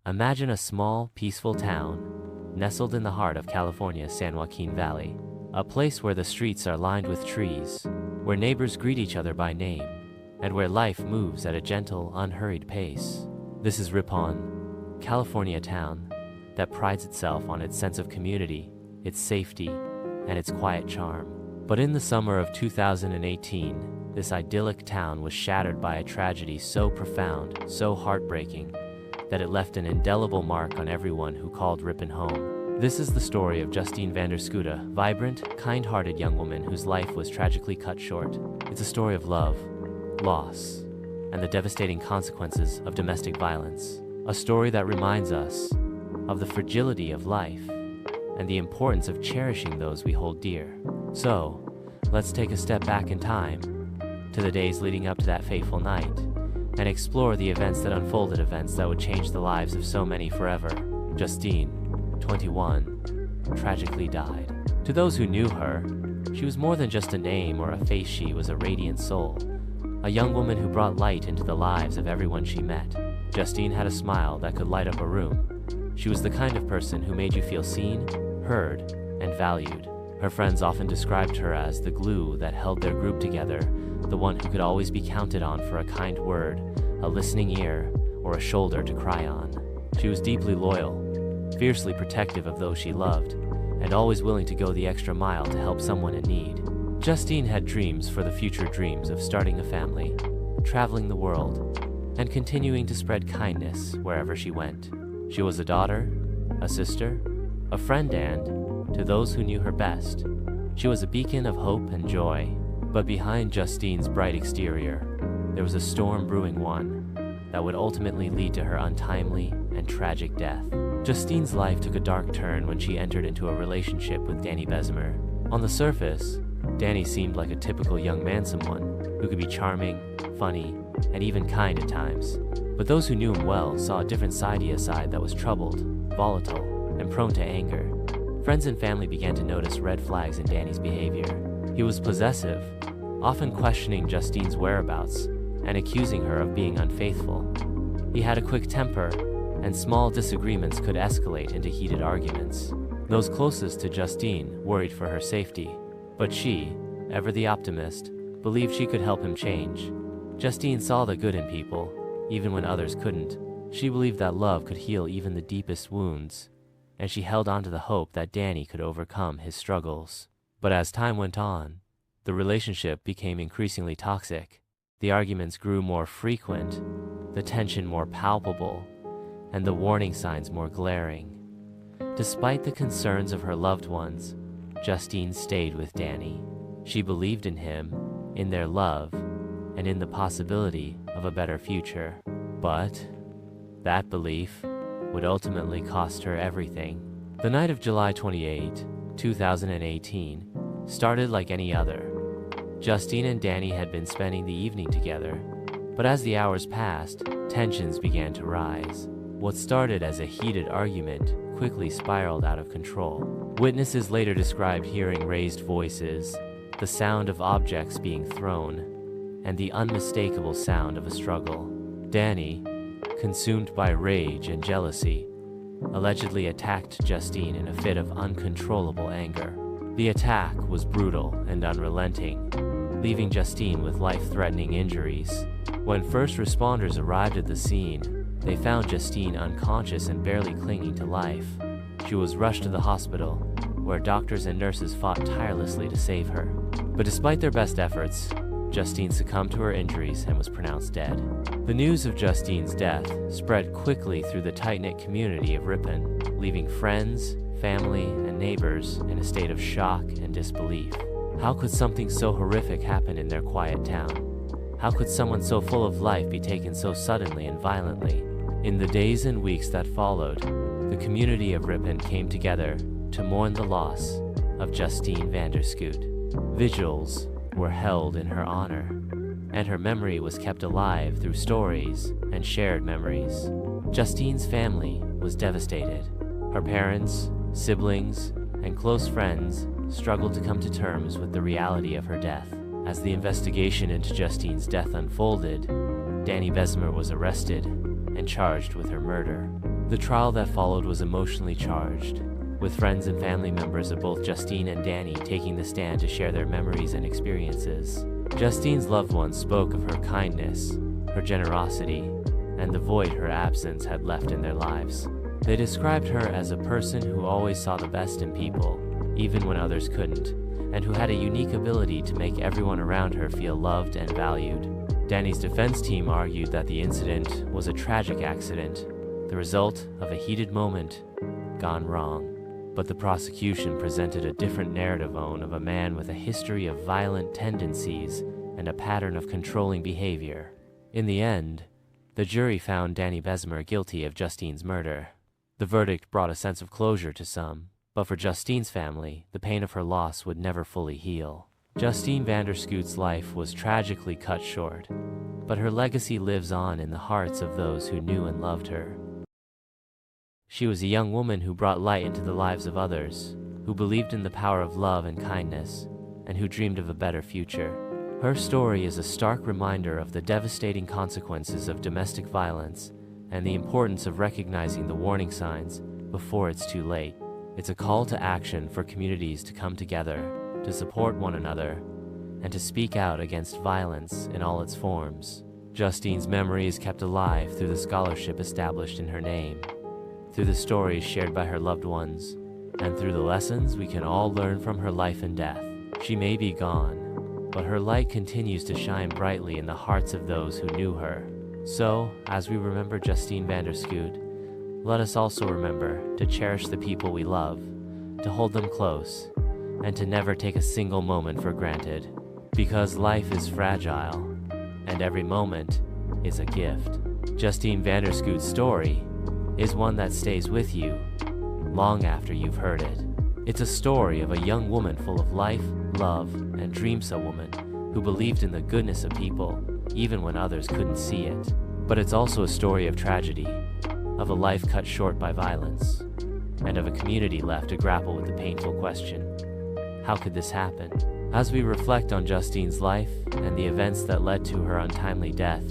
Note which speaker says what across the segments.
Speaker 1: Imagine a small, peaceful town, nestled in the heart of California's San Joaquin Valley, a place where the streets are lined with trees, where neighbors greet each other by name, and where life moves at a gentle, unhurried pace. This is Ripon, California town that prides itself on its sense of community, its safety, and its quiet charm. But in the summer of 2018, this idyllic town was shattered by a tragedy so profound, so heartbreaking, that it left an indelible mark on everyone who called Ripon home. This is the story of Justine Vanderschoot, a vibrant, kind-hearted young woman whose life was tragically cut short. It's a story of love, loss, and the devastating consequences of domestic violence. A story that reminds us of the fragility of life and the importance of cherishing those we hold dear. So, let's take a step back in time to the days leading up to that fateful night and explore the events that unfolded, events that would change the lives of so many forever. Justine, 21, tragically died. To those who knew her, she was more than just a name or a face. She was a radiant soul, a young woman who brought light into the lives of everyone she met. Justine had a smile that could light up a room. She was the kind of person who made you feel seen, heard, and valued. Her friends often described her as the glue that held their group together, the one who could always be counted on for a kind word, a listening ear, or a shoulder to cry on. She was deeply loyal, fiercely protective of those she loved, and always willing to go the extra mile to help someone in need. Justine had dreams for the future, dreams of starting a family, traveling the world, and continuing to spread kindness wherever she went. She was a daughter, a sister, a friend, and, to those who knew her best, she was a beacon of hope and joy. But behind Justine's bright exterior, there was a storm brewing, one that would ultimately lead to her untimely and tragic death. Justine's life took a dark turn when she entered into a relationship with Danny Bessemer. On the surface, Danny seemed like a typical young man, someone who could be charming, funny, and even kind at times. But those who knew him well saw a different side, a side that was troubled, volatile, and prone to anger. Friends and family began to notice red flags in Danny's behavior. He was possessive, often questioning Justine's whereabouts and accusing her of being unfaithful. He had a quick temper, and small disagreements could escalate into heated arguments. Those closest to Justine worried for her safety, but she, ever the optimist, believed she could help him change. Justine saw the good in people, even when others couldn't. She believed that love could heal even the deepest wounds, and she held on to the hope that Danny could overcome his struggles. But as time went on, the relationship became increasingly toxic. The arguments grew more frequent, the tension more palpable, and the warning signs more glaring. Despite the concerns of her loved ones, Justine stayed with Danny. She believed in him, in their love, and in the possibility of a better future. But that belief would ultimately cost her everything. The night of July 28, 2018, started like any other. Justine and Danny had been spending the evening together, but as the hours passed, tensions began to rise. What started as a heated argument quickly spiraled out of control. Witnesses later described hearing raised voices, the sound of objects being thrown, and the unmistakable sound of a struggle. Danny, consumed by rage and jealousy, allegedly attacked Justine in a fit of uncontrollable anger. The attack was brutal and unrelenting, leaving Justine with life-threatening injuries. When first responders arrived at the scene, they found Justine unconscious and barely clinging to life. She was rushed to the hospital, where doctors and nurses fought tirelessly to save her. But despite their best efforts, Justine succumbed to her injuries and was pronounced dead. The news of Justine's death spread quickly through the tight-knit community of Ripon, leaving friends, family, and neighbors in a state of shock and disbelief. How could something so horrific happen in their quiet town? How could someone so full of life be taken so suddenly and violently? In the days and weeks that followed, the community of Ripon came together to mourn the loss of Justine Vanderschoot. Vigils were held in her honor, and her memory was kept alive through stories and shared memories. Justine's family was devastated. Her parents, siblings, and close friends struggled to come to terms with the reality of her death. As the investigation into Justine's death unfolded, Danny Bessemer was arrested and charged with her murder. The trial that followed was emotionally charged, with friends and family members of both Justine and Danny taking the stand to share their memories and experiences. Justine's loved ones spoke of her kindness, her generosity, and the void her absence had left in their lives. They described her as a person who always saw the best in people, even when others couldn't, and who had a unique ability to make everyone around her feel loved and valued. Danny's defense team argued that the incident was a tragic accident, the result of a heated moment gone wrong. But the prosecution presented a different narrative of a man with a history of violent tendencies and a pattern of controlling behavior. In the end, the jury found Danny Bessemer guilty of Justine's murder. The verdict brought a sense of closure to some, but for Justine's family, the pain of her loss would never fully heal. Justine Vanderschoot's life was tragically cut short, but her legacy lives on in the hearts of those who knew and loved her. She was a young woman who brought light into the lives of others, who believed in the power of love and kindness, and who dreamed of a better future. Her story is a stark reminder of the devastating consequences of domestic violence and the importance of recognizing the warning signs before it's too late. It's a call to action for communities to come together, to support one another, and to speak out against violence in all its forms. Justine's memory is kept alive through the scholarship established in her name, through the stories shared by her loved ones, and through the lessons we can all learn from her life and death. She may be gone, but her light continues to shine brightly in the hearts of those who knew her. So, as we remember Justine Vanderschoot, let us also remember to cherish the people we love, to hold them close, and to never take a single moment for granted. Because life is fragile, and every moment is a gift. Justine Vanderschoot's story is one that stays with you long after you've heard it. It's a story of a young woman full of life, love, and dreams, a woman who believed in the goodness of people, even when others couldn't see it. But it's also a story of tragedy, of a life cut short by violence, and of a community left to grapple with the painful question, how could this happen? As we reflect on Justine's life and the events that led to her untimely death,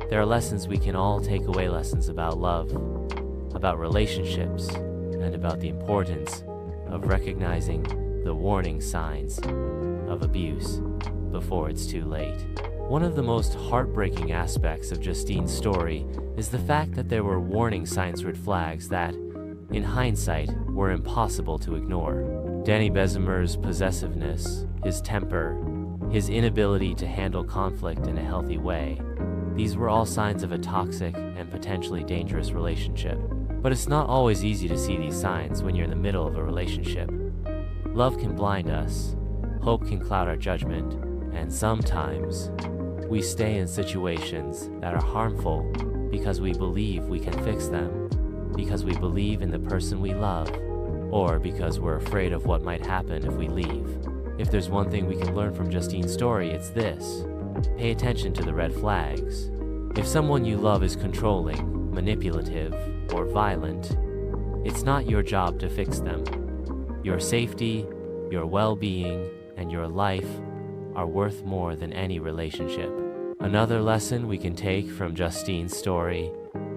Speaker 1: there are lessons we can all take away, lessons about love, about relationships, and about the importance of recognizing the warning signs of abuse before it's too late. One of the most heartbreaking aspects of Justine's story is the fact that there were warning signs, red flags that, in hindsight, were impossible to ignore. Danny Bessemer's possessiveness, his temper, his inability to handle conflict in a healthy way, these were all signs of a toxic and potentially dangerous relationship. But it's not always easy to see these signs when you're in the middle of a relationship. Love can blind us, hope can cloud our judgment, and sometimes we stay in situations that are harmful because we believe we can fix them, because we believe in the person we love, or because we're afraid of what might happen if we leave. If there's one thing we can learn from Justine's story, it's this: pay attention to the red flags. If someone you love is controlling, manipulative, or violent, it's not your job to fix them. Your safety, your well-being, and your life are worth more than any relationship. Another lesson we can take from Justine's story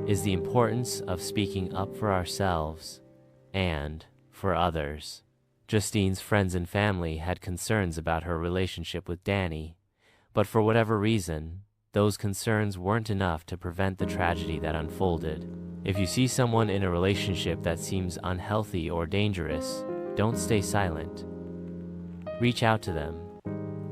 Speaker 1: is the importance of speaking up for ourselves and for others. Justine's friends and family had concerns about her relationship with Danny, but for whatever reason, those concerns weren't enough to prevent the tragedy that unfolded. If you see someone in a relationship that seems unhealthy or dangerous, don't stay silent. Reach out to them.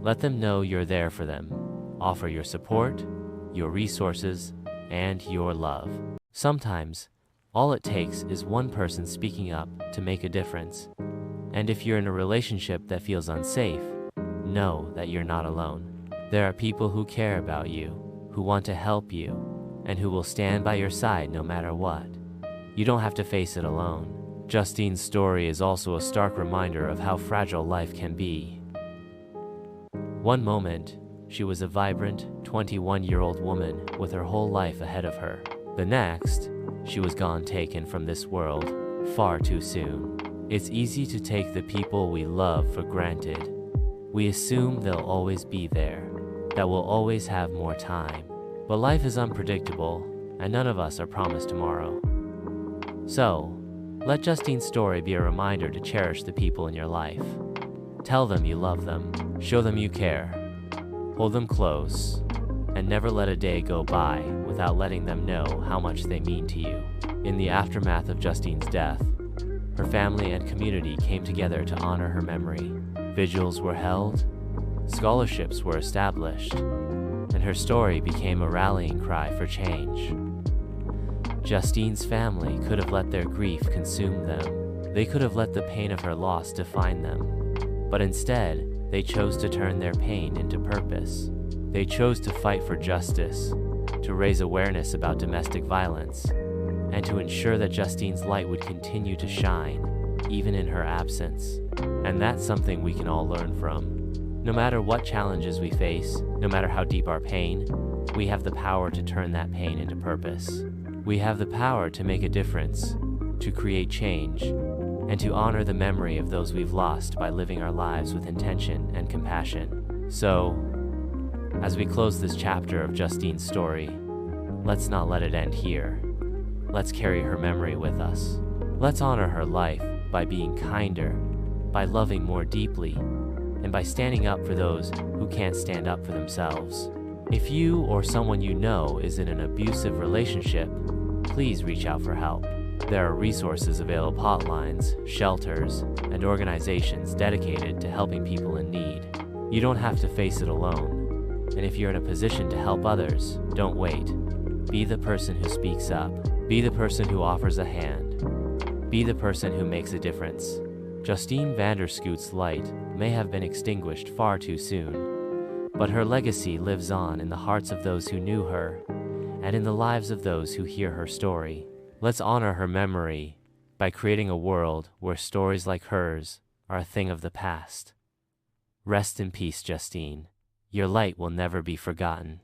Speaker 1: Let them know you're there for them. Offer your support, your resources, and your love. Sometimes, all it takes is one person speaking up to make a difference. And if you're in a relationship that feels unsafe, know that you're not alone. There are people who care about you, who want to help you, and who will stand by your side no matter what. You don't have to face it alone. Justine's story is also a stark reminder of how fragile life can be. One moment, she was a vibrant, 21-year-old woman with her whole life ahead of her. The next, she was gone, taken from this world far too soon. It's easy to take the people we love for granted. We assume they'll always be there, that we'll always have more time. But life is unpredictable, and none of us are promised tomorrow. So, let Justine's story be a reminder to cherish the people in your life. Tell them you love them, show them you care, hold them close, and never let a day go by without letting them know how much they mean to you. In the aftermath of Justine's death, her family and community came together to honor her memory. Vigils were held, scholarships were established, and her story became a rallying cry for change. Justine's family could have let their grief consume them. They could have let the pain of her loss define them. But instead, they chose to turn their pain into purpose. They chose to fight for justice, to raise awareness about domestic violence, and to ensure that Justine's light would continue to shine, even in her absence. And that's something we can all learn from. No matter what challenges we face, no matter how deep our pain, we have the power to turn that pain into purpose. We have the power to make a difference, to create change, and to honor the memory of those we've lost by living our lives with intention and compassion. So, as we close this chapter of Justine's story, let's not let it end here. Let's carry her memory with us. Let's honor her life by being kinder, by loving more deeply, and by standing up for those who can't stand up for themselves. If you or someone you know is in an abusive relationship, please reach out for help. There are resources available, hotlines, shelters, and organizations dedicated to helping people in need. You don't have to face it alone. And if you're in a position to help others, don't wait. Be the person who speaks up. Be the person who offers a hand. Be the person who makes a difference. Justine Vanderschoot's light may have been extinguished far too soon, but her legacy lives on in the hearts of those who knew her and in the lives of those who hear her story. Let's honor her memory by creating a world where stories like hers are a thing of the past. Rest in peace, Justine. Your light will never be forgotten.